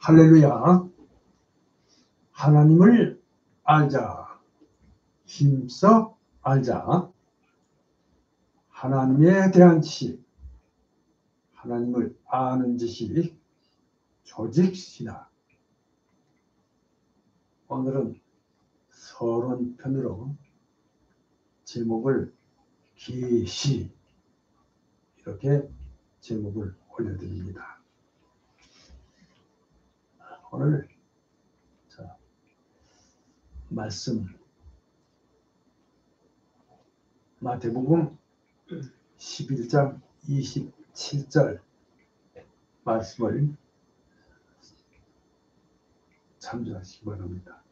할렐루야. 하나님을 알자. 힘써 알자. 하나님에 대한 지식, 하나님을 아는 지식, 조직신학. 오늘은 서론편으로 제목을 계시, 이렇게 제목을 올려드립니다. 오늘 말씀 마태복음 11장 27절 말씀을 참조하시기 바랍니다.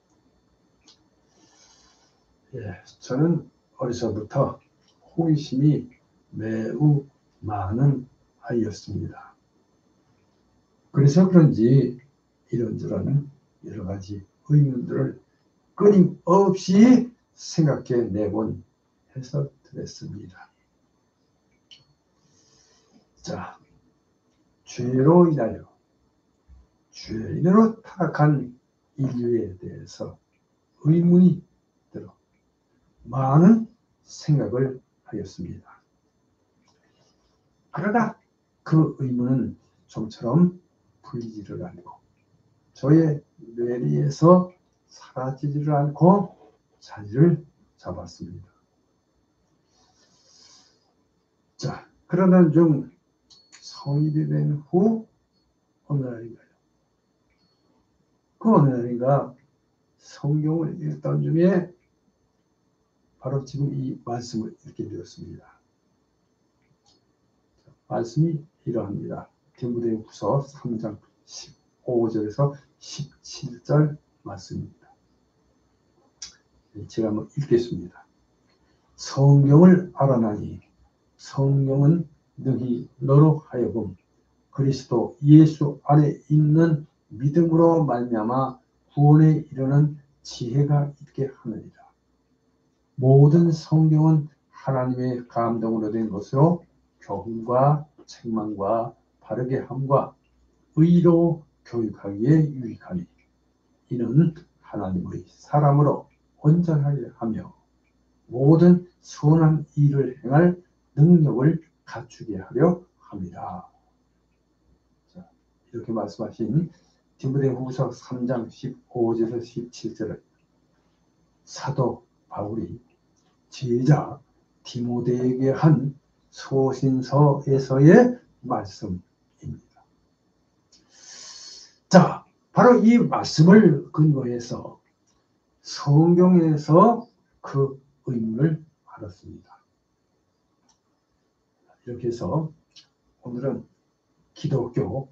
저는 어려서부터 호기심이 매우 많은 아이였습니다. 그래서 그런지 이런저런 여러 가지 의문들을 끊임없이 생각해 내곤 해서 드렸습니다. 자, 죄로 인하여 타락한 인류에 대해서 의문이 들어 많은 생각을 하였습니다. 그러나 그 의문은 좀처럼 풀리지를 않고 저의 뇌리에서 사라지지를 않고 자리를 잡았습니다. 자, 그러던 중 성인이 된 후 어느 날인가요? 그 어느 날인가 성경을 읽던 중에 바로 지금 이 말씀을 읽게 되었습니다. 말씀이 이러합니다. 디모데후서 3장 15절에서 17절 말씀입니다. 제가 한번 읽겠습니다. 성경을 알아나니 성경은 능히 너로 하여금 그리스도 예수 안에 있는 믿음으로 말미암아 구원에 이르는 지혜가 있게 하느니라. 모든 성경은 하나님의 감동으로 된 것으로 교훈과 책망과 바르게 함과 의로 교육하기에 유익하니 이는 하나님의 사람으로 온전하게 하며 모든 선한 일을 행할 능력을 갖추게 하려 합니다. 자, 이렇게 말씀하신 디모데후서 3장 15절에서 17절을 사도 바울이 제자 디모데에게 한 소신서에서의 말씀입니다. 자, 바로 이 말씀을 근거해서 성경에서 그 의문을 알았습니다. 이렇게 해서 오늘은 기독교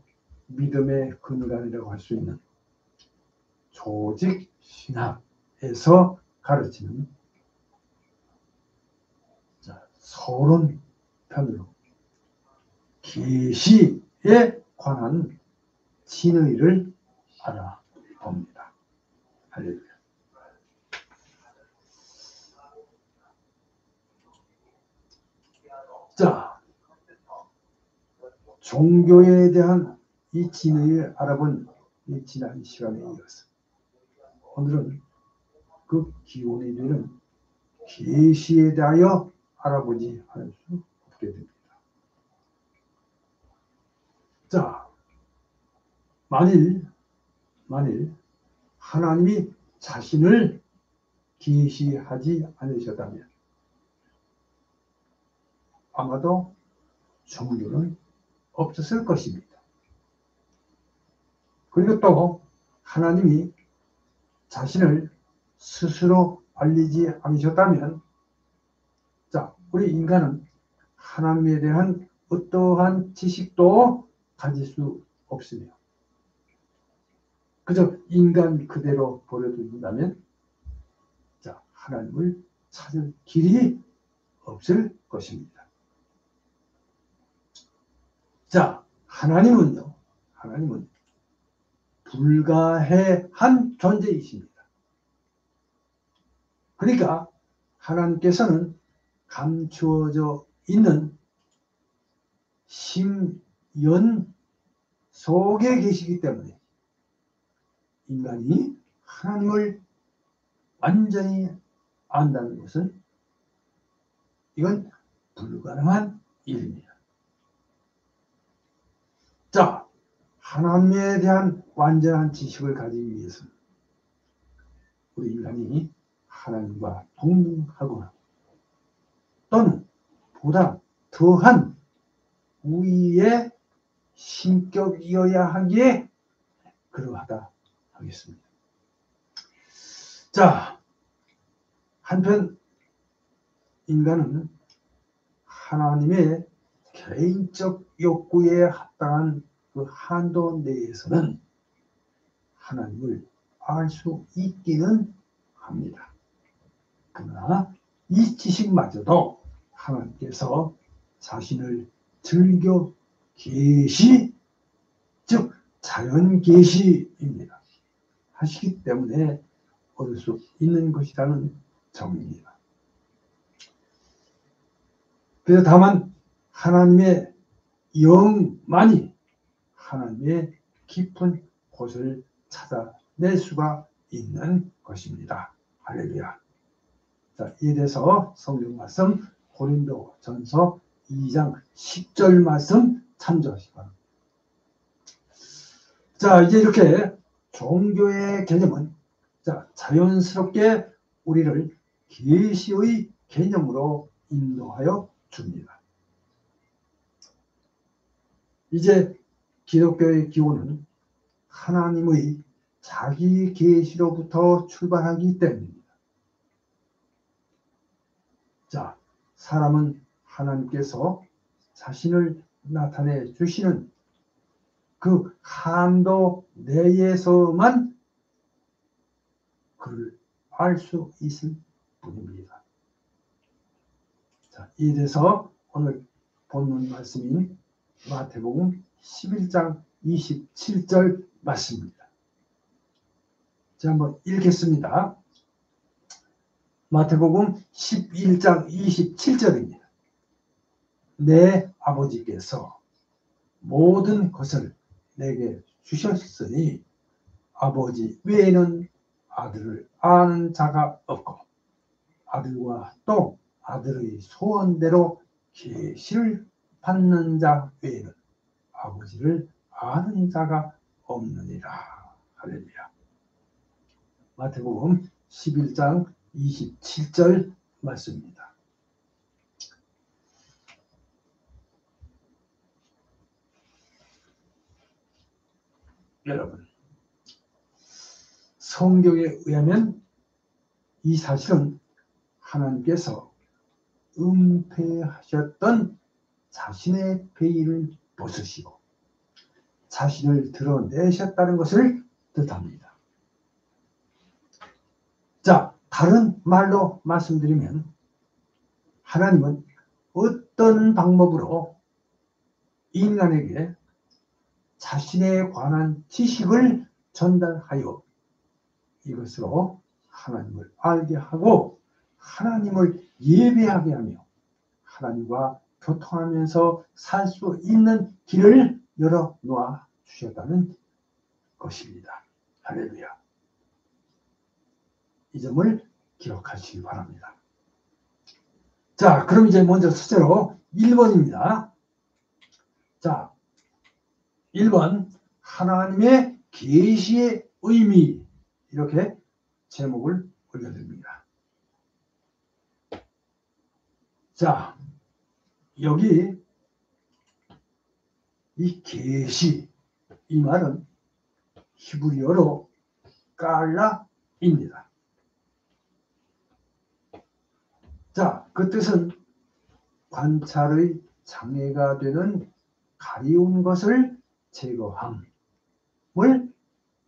믿음의 근간이라고 할 수 있는 조직신학에서 가르치는 서론편으로 계시에 관한 진의를 알아봅니다. 할렐루야. 자, 종교에 대한 이 진의를 알아본 이 지난 시간에 이어서 오늘은 그 기원이 되는 계시에 대하여 알아보지 않을 수 없게 됩니다. 자, 만일 하나님이 자신을 계시하지 않으셨다면 아마도 종교는 없었을 것입니다. 그리고 또 하나님이 자신을 스스로 알리지 않으셨다면 자, 우리 인간은 하나님에 대한 어떠한 지식도 가질 수 없으며 그저 인간 그대로 버려둔다면 자, 하나님을 찾을 길이 없을 것입니다. 자, 하나님은 불가해한 존재이십니다. 그러니까 하나님께서는 감추어져 있는 심연 속에 계시기 때문에 인간이 하나님을 완전히 안다는 것은 이건 불가능한 일입니다. 자, 하나님에 대한 완전한 지식을 가지기 위해서는 우리 인간이 하나님과 동등하거나 또는 보다 더한 우위의 신격이어야 하기에 그러하다 하겠습니다. 자, 한편 인간은 하나님의 개인적 욕구에 합당한 그 한도 내에서는 하나님을 알 수 있기는 합니다. 그러나 이 지식마저도 하나님께서 자신을 즐겨 계시, 즉 자연 계시입니다. 하시기 때문에 얻을 수 있는 것이라는 점입니다. 그래서 다만 하나님의 영만이 하나님의 깊은 곳을 찾아낼 수가 있는 것입니다. 할렐루야. 자, 이에 대해서 성경 말씀 고린도전서 2장 10절 말씀 참조하시기 바랍니다. 자, 이제 이렇게 종교의 개념은 자연스럽게 우리를 계시의 개념으로 인도하여 줍니다. 이제 기독교의 기원은 하나님의 자기 계시로부터 출발하기 때문입니다. 자, 사람은 하나님께서 자신을 나타내 주시는 그 한도 내에서만 그를 알 수 있을 뿐입니다. 자, 이에 대해서 오늘 본문 말씀인 마태복음 11장 27절 말씀입니다. 자, 한번 읽겠습니다. 마태복음 11장 27절입니다. 내 아버지께서 모든 것을 내게 주셨으니 아버지 외에는 아들을 아는 자가 없고 아들과 또 아들의 소원대로 계시를 받는 자 외에는 아버지를 아는 자가 없느니라. 할렐루야. 마태복음 11장 27절 말씀입니다. 여러분, 성경에 의하면 이 사실은 하나님께서 은폐하셨던 자신의 베일을 벗으시고 자신을 드러내셨다는 것을 뜻합니다. 자, 다른 말로 말씀드리면 하나님은 어떤 방법으로 인간에게 자신에 관한 지식을 전달하여 이것으로 하나님을 알게 하고 하나님을 예배하게 하며 하나님과 교통하면서 살 수 있는 길을 열어놓아 주셨다는 것입니다. 할렐루야. 이 점을 기억하시기 바랍니다. 자, 그럼 이제 먼저 첫째로 1번입니다. 자, 1번 하나님의 계시의 의미, 이렇게 제목을 올려드립니다. 자, 여기 이 계시, 이 말은 히브리어로 깔라입니다. 자, 그 뜻은 관찰의 장애가 되는 가리운 것을 제거함을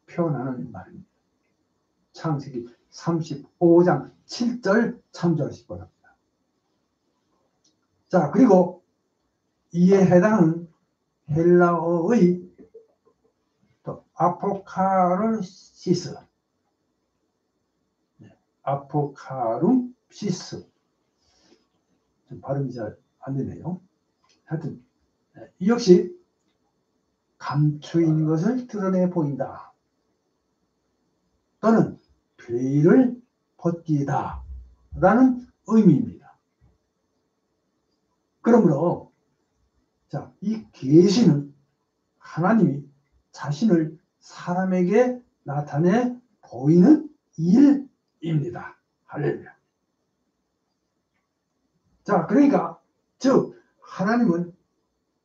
표현하는 말입니다. 창세기 35장 7절 참조하시기 바랍니다. 자, 그리고 이에 해당하는 헬라어의 또 아포카르시스, 아포카lum시스, 발음이 잘 안 되네요. 하여튼 이 역시 감추인 것을 드러내 보인다. 또는 죄를 벗기다 라는 의미입니다. 그러므로 자, 이 계시는 하나님이 자신을 사람에게 나타내 보이는 일입니다. 할렐루야. 자, 그러니까 즉 하나님은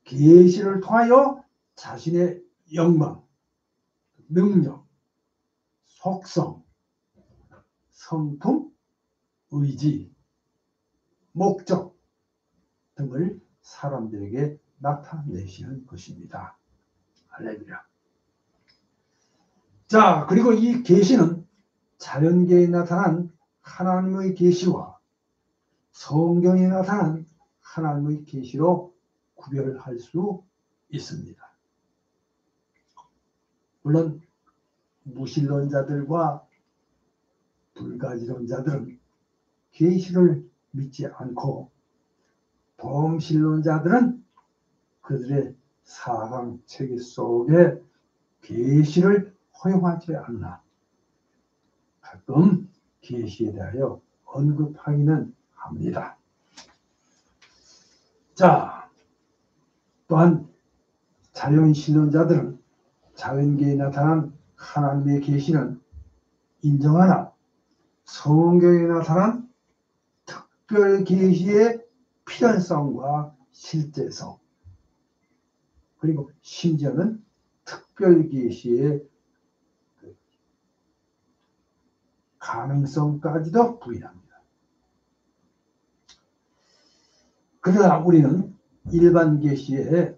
계시를 통하여 자신의 영광, 능력, 속성, 성품, 의지, 목적 등을 사람들에게 나타내시는 것입니다. 할렐루야. 자, 그리고 이 계시는 자연계에 나타난 하나님의 계시와 성경에 나타난 하나님의 계시로 구별할 수 있습니다. 물론 무신론자들과 불가지론자들은 계시를 믿지 않고 범신론자들은 그들의 사상 체계 속에 계시를 허용하지 않나 가끔 계시에 대하여 언급하기는 합니다. 자, 또한 자연신론자들은 자연계에 나타난 하나님의 계시는 인정하나 성경에 나타난 특별 계시의 필연성과 실제성 그리고 심지어는 특별 계시의 가능성까지도 부인합니다. 그러나 우리는 일반 계시에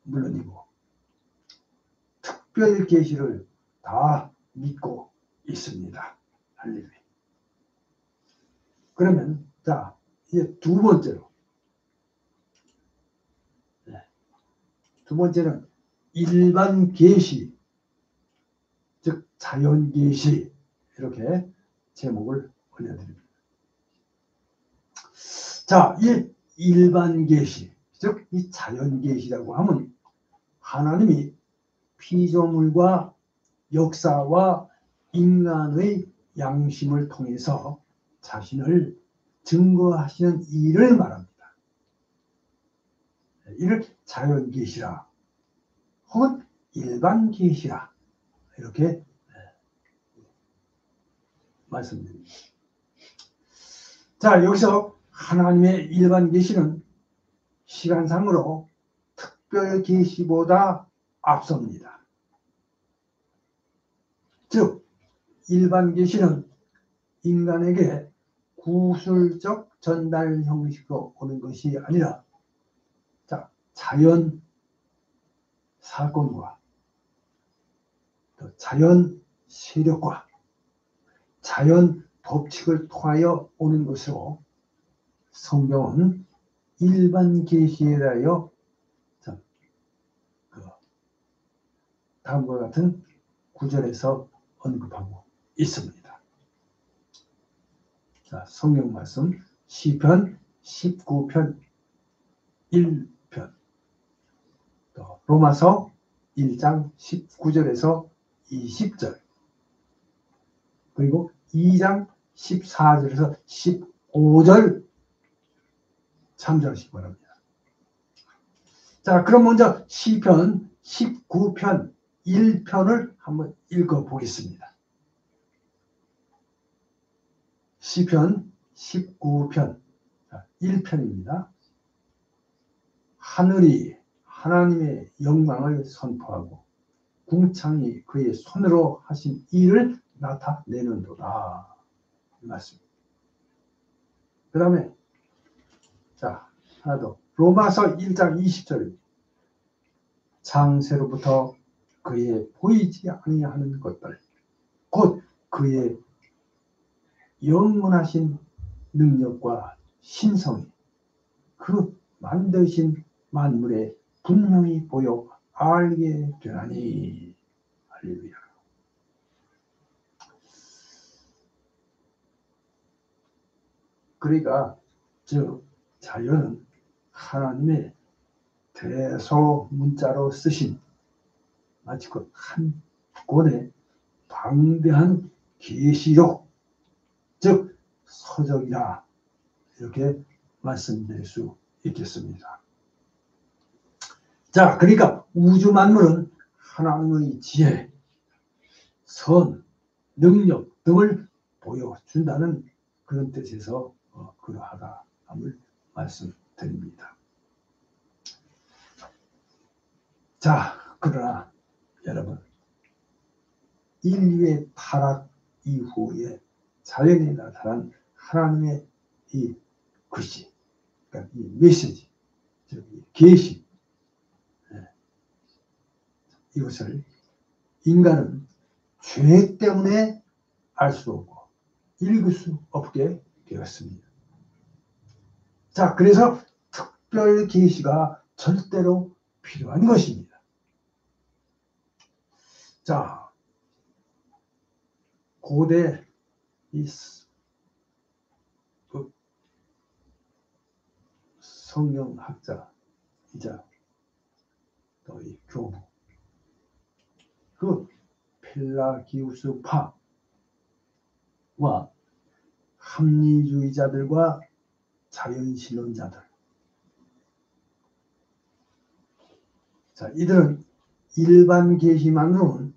물론이고 특별 계시를 다 믿고 있습니다. 할렐루야. 그러면 자 이제 두 번째로 두 번째는 일반 계시 즉 자연 계시 이렇게 제목을 올려드립니다. 자, 이 일반 계시 즉 이 자연 계시라고 하면 하나님이 피조물과 역사와 인간의 양심을 통해서 자신을 증거하시는 일을 말합니다. 이를 자연 계시라 혹은 일반 계시라 이렇게 말씀드립니다. 자, 여기서 하나님의 일반 계시는 시간상으로 특별 계시보다 앞섭니다. 즉 일반 계시는 인간에게 구술적 전달 형식으로 오는 것이 아니라 자, 자연 사건과 또 자연 세력과 자연 법칙을 통하여 오는 것으로 성경은 일반 계시에 대하여 다음과 같은 구절에서 언급하고 있습니다. 자, 성경 말씀 시편 19편 1편 또 로마서 1장 19절에서 20절 그리고 2장 14절에서 15절 참조하시기 바랍니다. 자, 그럼 먼저 시편 19편 1편을 한번 읽어보겠습니다. 시편 19편 1편입니다. 하늘이 하나님의 영광을 선포하고 궁창이 그의 손으로 하신 일을 나타내는도다. 이 말씀입니다. 그 다음에 자, 하나 더 로마서 1장 20절 창세로부터 그의 보이지 아니하는 것들 곧 그의 영원하신 능력과 신성이 그 만드신 만물에 분명히 보여 알게 되나니. 할렐루야. 그러니까 즉 자연은 하나님의 대소 문자로 쓰신 마치 그 한 권의 방대한 계시록, 즉 서적이라 이렇게 말씀드릴 수 있겠습니다. 자, 그러니까 우주 만물은 하나님의 지혜, 선, 능력 등을 보여준다는 그런 뜻에서 그러하다함을 말씀드립니다. 자, 그러나 여러분, 인류의 타락 이후에 자연에 나타난 하나님의 이 글씨, 그러니까 이 메시지, 즉 계시, 이것을 인간은 죄 때문에 알 수 없고 읽을 수 없게 되었습니다. 자, 그래서 특별 계시가 절대로 필요한 것입니다. 자, 고대 이 성경학자이자 또 이 교부, 그 펠라기우스파와 합리주의자들과 자연신론자들, 자, 이들은 일반 계시만으로는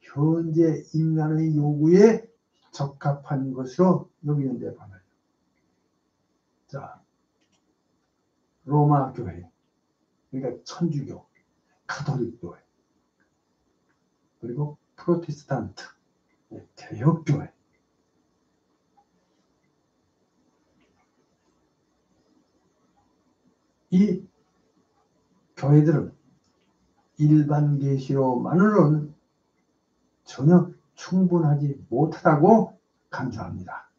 현재 인간의 요구에 적합한 것으로 여기는 데 반하여, 자, 로마 교회, 그러니까 천주교, 가톨릭 교회, 그리고 프로테스탄트, 개혁교회, 이 교회들은 일반 계시로만으로는 전혀 충분하지 못하다고 강조합니다.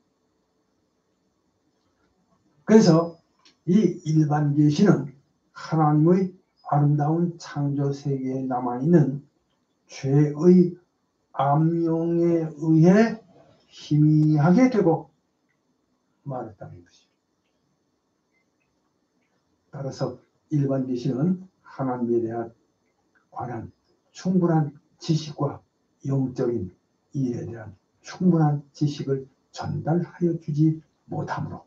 그래서 이 일반 계시는 하나님의 아름다운 창조 세계에 남아있는 죄의 암용에 의해 희미하게 되고 말했다는 것이죠. 따라서 일반 계시는 하나님에 관한 충분한 지식과 영적인 일에 대한 충분한 지식을 전달하여 주지 못하므로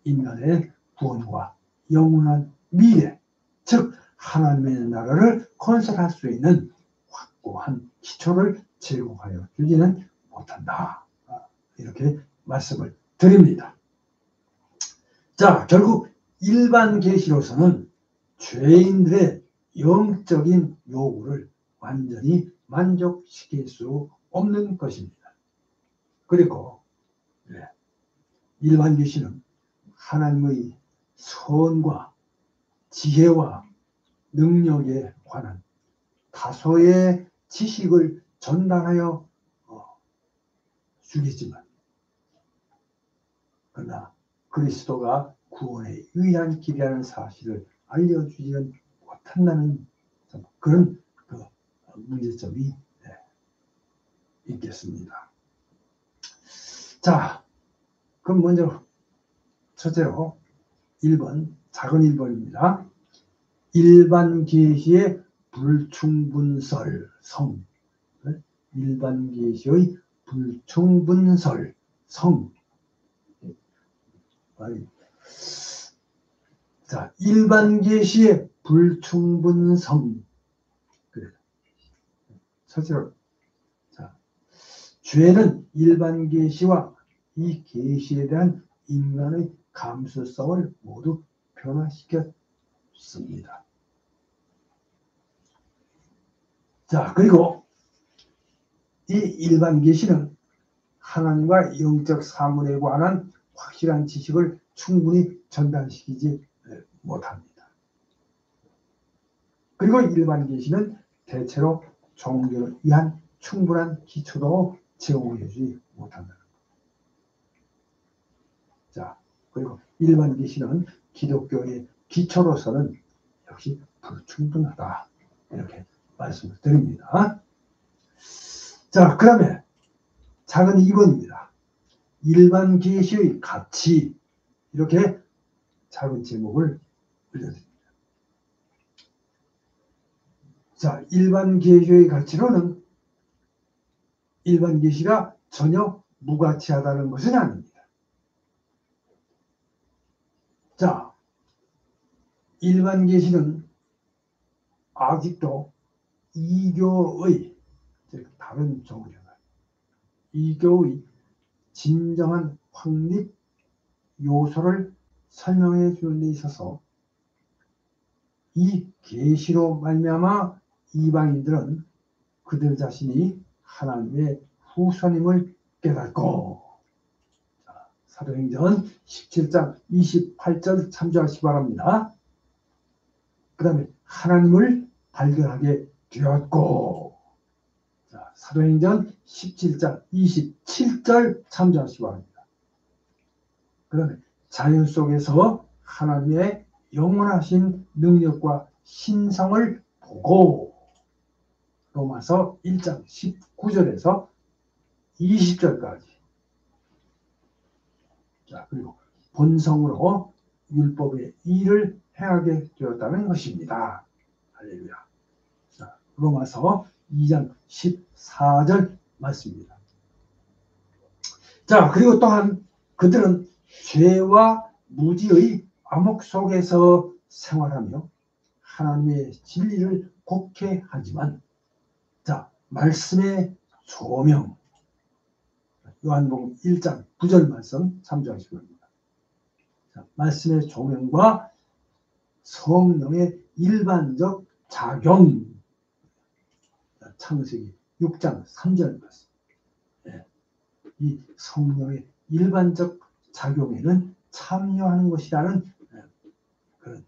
인간의 구원과 영원한 미래, 즉 하나님의 나라를 건설할 수 있는 확고한 기초를 제공하여 주지는 못한다. 이렇게 말씀을 드립니다. 자, 결국 일반 계시로서는 죄인들의 영적인 요구를 완전히 만족시킬 수 없는 것입니다. 그리고 일반 계시는 하나님의 선과 지혜와 능력에 관한 다소의 지식을 전달하여 주겠지만, 그러나 그리스도가 구원의 유일한 길이라는 사실을 알려주지는 못한다는 그런 문제점이 있겠습니다. 자, 그럼 먼저 첫째로 1번, 작은 1번입니다. 일반 계시의 불충분설 성, 일반 계시의 불충분설 성. 자, 일반 계시의 불충분성. 그래. 첫째로, 자, 죄는 일반 계시와 이 계시에 대한 인간의 감수성을 모두 변화시켰습니다. 자, 그리고 이 일반 계시는 하나님과 영적 사물에 관한 확실한 지식을 충분히 전달시키지 못합니다. 그리고 일반 계시는 대체로 종교를 위한 충분한 기초도 제공해주지 못한다. 자, 그리고 일반 계시는 기독교의 기초로서는 역시 불충분하다. 이렇게 말씀을 드립니다. 자, 그러면 작은 2번입니다. 일반 계시의 가치, 이렇게 작은 제목을 올려드립니다. 자, 일반 계시의 가치로는 일반 계시가 전혀 무가치하다는 것은 아닙니다. 자, 일반 계시는 아직도 이교의, 다른 종교가 이교의 진정한 확립 요소를 설명해 주는 데 있어서 이 계시로 말미암아 이방인들은 그들 자신이 하나님의 후손임을 깨닫고, 사도행전 17장 28절 참조하시기 바랍니다. 그 다음에 하나님을 발견하게 되었고, 자, 사도행전 17장 27절 참조하시기 바랍니다. 그 다음에 자연 속에서 하나님의 영원하신 능력과 신성을 보고, 로마서 1장 19절에서 20절까지. 자, 그리고 본성으로 율법의 일을 행하게 되었다는 것입니다. 할렐루야. 자, 로마서 2장 14절 말씀입니다. 자, 그리고 또한 그들은 죄와 무지의 암흑 속에서 생활하며 하나님의 진리를 곡해하지만, 자, 말씀의 조명, 요한복음 1장 9절 말씀 참조하시기 바랍니다. 자, 말씀의 조명과 성령의 일반적 작용, 창세기 6장 3절 말씀. 예, 이 성령의 일반적 작용에는 참여하는 것이라는 그런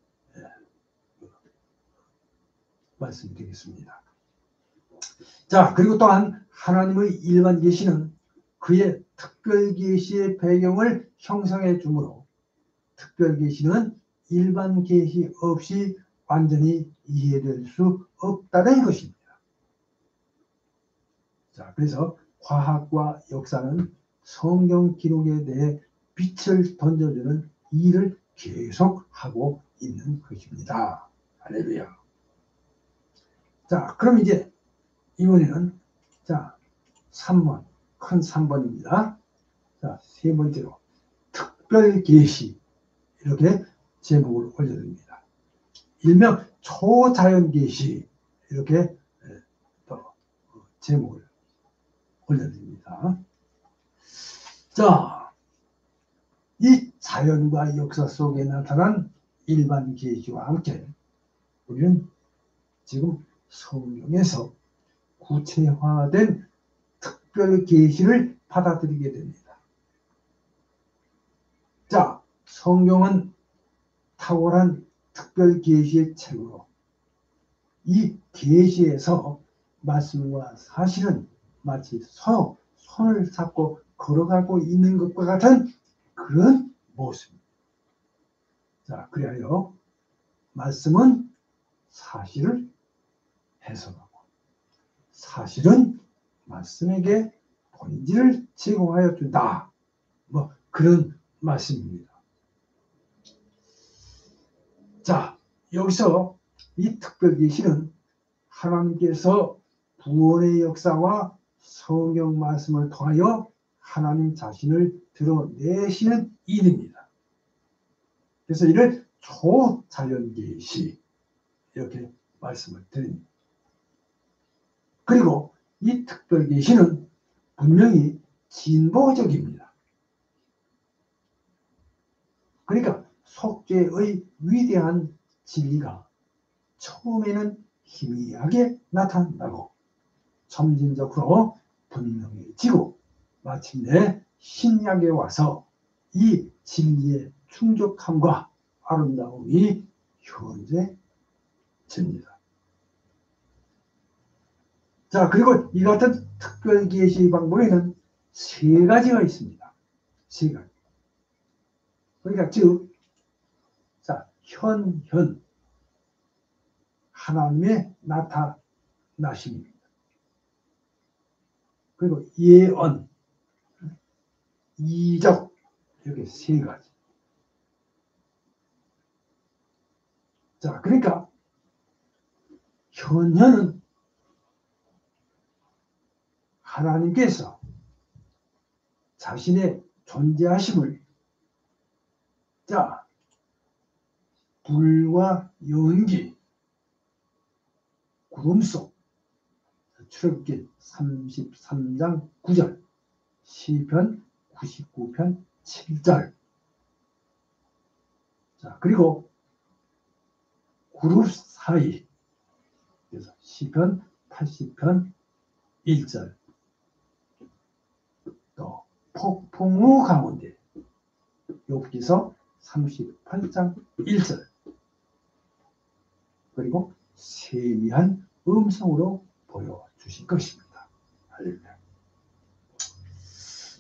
말씀이 되겠습니다. 자, 그리고 또한 하나님의 일반 계시는 그의 특별 계시의 배경을 형성해 주므로 특별 계시는 일반 계시 없이 완전히 이해될 수 없다는 것입니다. 자, 그래서 과학과 역사는 성경 기록에 대해 빛을 던져주는 일을 계속하고 있는 것입니다. 할렐루야. 자, 그럼 이제 이번에는, 자, 3번, 큰 3번입니다. 자, 세 번째로 특별 계시, 이렇게 제목을 올려드립니다. 일명 초자연 계시, 이렇게 또 제목을 올려드립니다. 자, 이 자연과 역사 속에 나타난 일반 계시와 함께 우리는 지금 성경에서 구체화된 특별 계시를 받아들이게 됩니다. 자, 성경은 탁월한 특별 계시의 책으로 이 계시에서 말씀과 사실은 마치 손을 잡고 걸어가고 있는 것과 같은 그런 모습입니다. 자, 그리하여 말씀은 사실을 해석하고 사실은 말씀에게 본질을 제공하여 준다. 뭐 그런 말씀입니다. 자, 여기서 이 특별 계시는 하나님께서 구원의 역사와 성경 말씀을 통하여 하나님 자신을 드러내시는 일입니다. 그래서 이를 초자연 계시, 이렇게 말씀을 드립니다. 그리고 이 특별 계시는 분명히 진보적입니다. 그러니까 속죄의 위대한 진리가 처음에는 희미하게 나타난다고 점진적으로 분명해지고 마침내 신약에 와서 이 진리의 충족함과 아름다움이 현재집니다. 자, 그리고 이 같은 특별 계시 방법에는 세 가지가 있습니다. 세 가지. 그러니까 즉, 자, 현 하나님의 나타나심입니다. 그리고 예언, 이적, 이렇게 세 가지. 자, 그러니까 현현은 하나님께서 자신의 존재하심을 자 불과 연기, 구름 속, 출애굽기 33장 9절, 시편 99편 7절. 자, 그리고 그룹 사이, 그래서 시편 80편 1절, 또 폭풍우 가운데 욥기서 38장 1절, 그리고 세미한 음성으로 보여주신 것입니다. 할렐루야.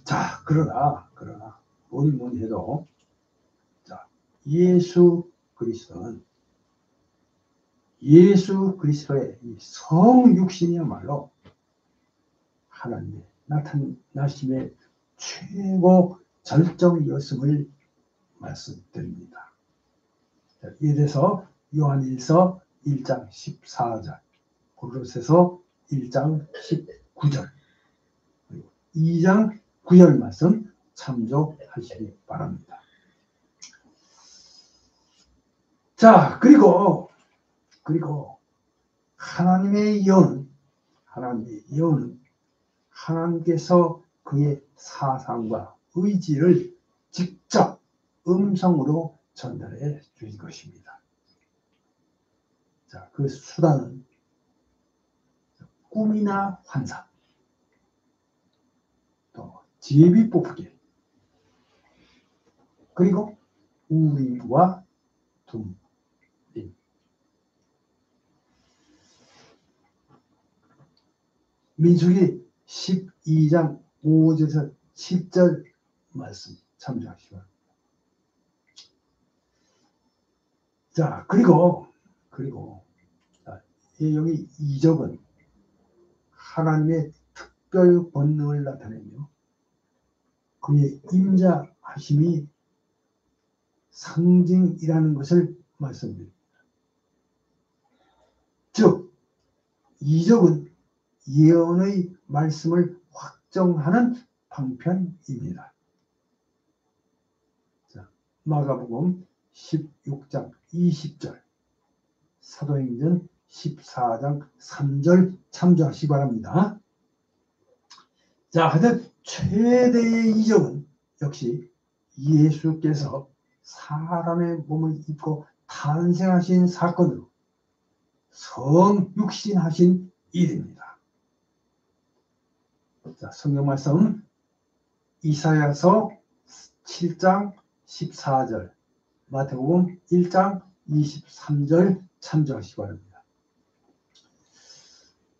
자, 그러나 뭐니 해도 자, 예수 그리스도의 이 성육신이야말로 하나님의 나타나심의 최고 절정이었음을 말씀드립니다. 이에 대해서 요한일서 1장 14절, 고린도서 1장 19절, 그리고 2장 9절 말씀 참조하시기 바랍니다. 자, 그리고 하나님의 예언은 하나님께서 그의 사상과 의지를 직접 음성으로 전달해 주신 것입니다. 자, 그 수단은 꿈이나 환상, 또 제비 뽑기, 그리고 우리와 둠림. 민수기 12장 5절에서 7절 말씀 참조하시기 바랍니다. 자, 그리고 여기 이적은 하나님의 특별 권능을 나타내며 그의 임자하심이 상징이라는 것을 말씀드립니다. 즉, 이적은 예언의 말씀을 확정하는 방편입니다. 자, 마가복음 16장 20절, 사도행전 14장 3절 참조하시기 바랍니다. 자, 하여튼 최대의 이적은 역시 예수께서 사람의 몸을 입고 탄생하신 사건으로 성육신하신 일입니다. 자, 성경 말씀 이사야서 7장 14절, 마태복음 1장 23절 참조하시기 바랍니다.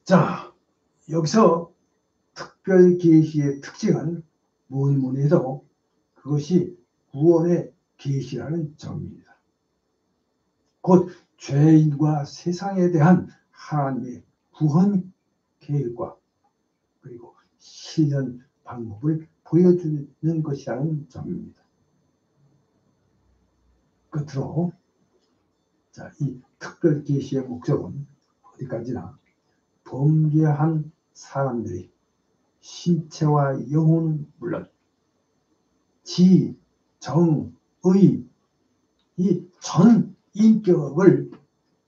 자, 여기서 특별 계시의 특징은 뭐니 해도 그것이 구원의 계시라는 점입니다. 곧 죄인과 세상에 대한 하나님의 구원 계획과 그리고 실현 방법을 보여주는 것이라는 점입니다. 끝으로 자, 이 특별 계시의 목적은 어디까지나 범죄한 사람들이 신체와 영혼은 물론 지, 정, 의 이 전 인격을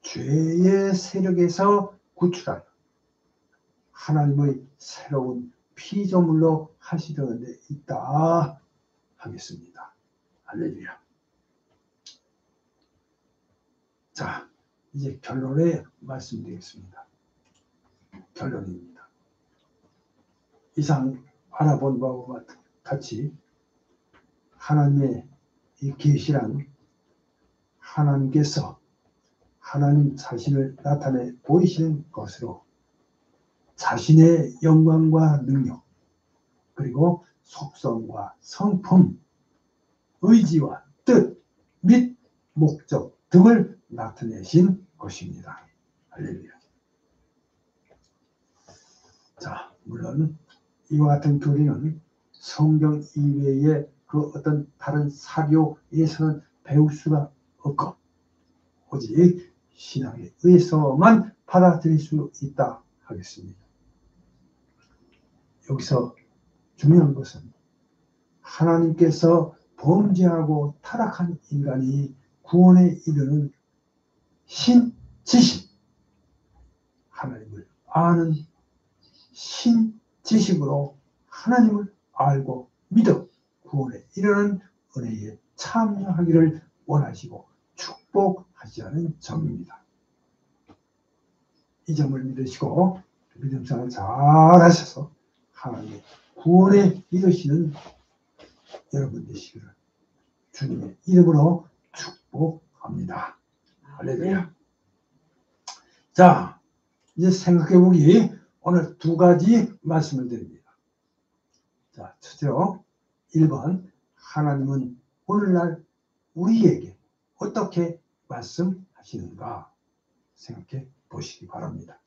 죄의 세력에서 구출하여 하나님의 새로운 피조물로 하시려는 데 있다 하겠습니다. 할렐루야. 자, 이제 결론에 말씀드리겠습니다. 결론입니다. 이상 알아본 바와 같이 하나님의 이 계시란 하나님께서 하나님 자신을 나타내 보이시는 것으로 자신의 영광과 능력, 그리고 속성과 성품, 의지와 뜻 및 목적 등을 나타내신 것입니다. 할렐루야. 자, 물론 이와 같은 교리는 성경 이외의 그 어떤 다른 사교에서는 배울 수가 없고 오직 신앙에 의해서만 받아들일 수 있다 하겠습니다. 여기서 중요한 것은 하나님께서 범죄하고 타락한 인간이 구원에 이르는 신지식, 하나님을 아는 신지식으로 하나님을 알고 믿어 구원에 이르는 은혜에 참여하기를 원하시고 축복하시는 점입니다. 이 점을 믿으시고 믿음생활 잘 하셔서 하나님의 구원에 이르시는 여러분 되시기를 주님의 이름으로 축복합니다. 할렐루야. 자, 이제 생각해보기 오늘 두 가지 말씀을 드립니다. 자, 첫째로 1번, 하나님은 오늘날 우리에게 어떻게 말씀하시는가 생각해 보시기 바랍니다.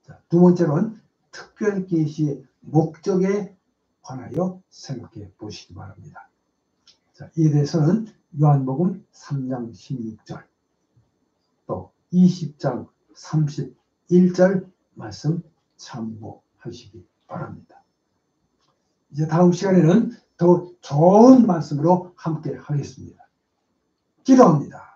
자, 두 번째로는 특별 계시의 목적에 관하여 생각해 보시기 바랍니다. 자, 이에 대해서는 요한복음 3장 16절 또 20장 31절 말씀 참고하시기 바랍니다. 이제 다음 시간에는 더 좋은 말씀으로 함께 하겠습니다. 기도합니다.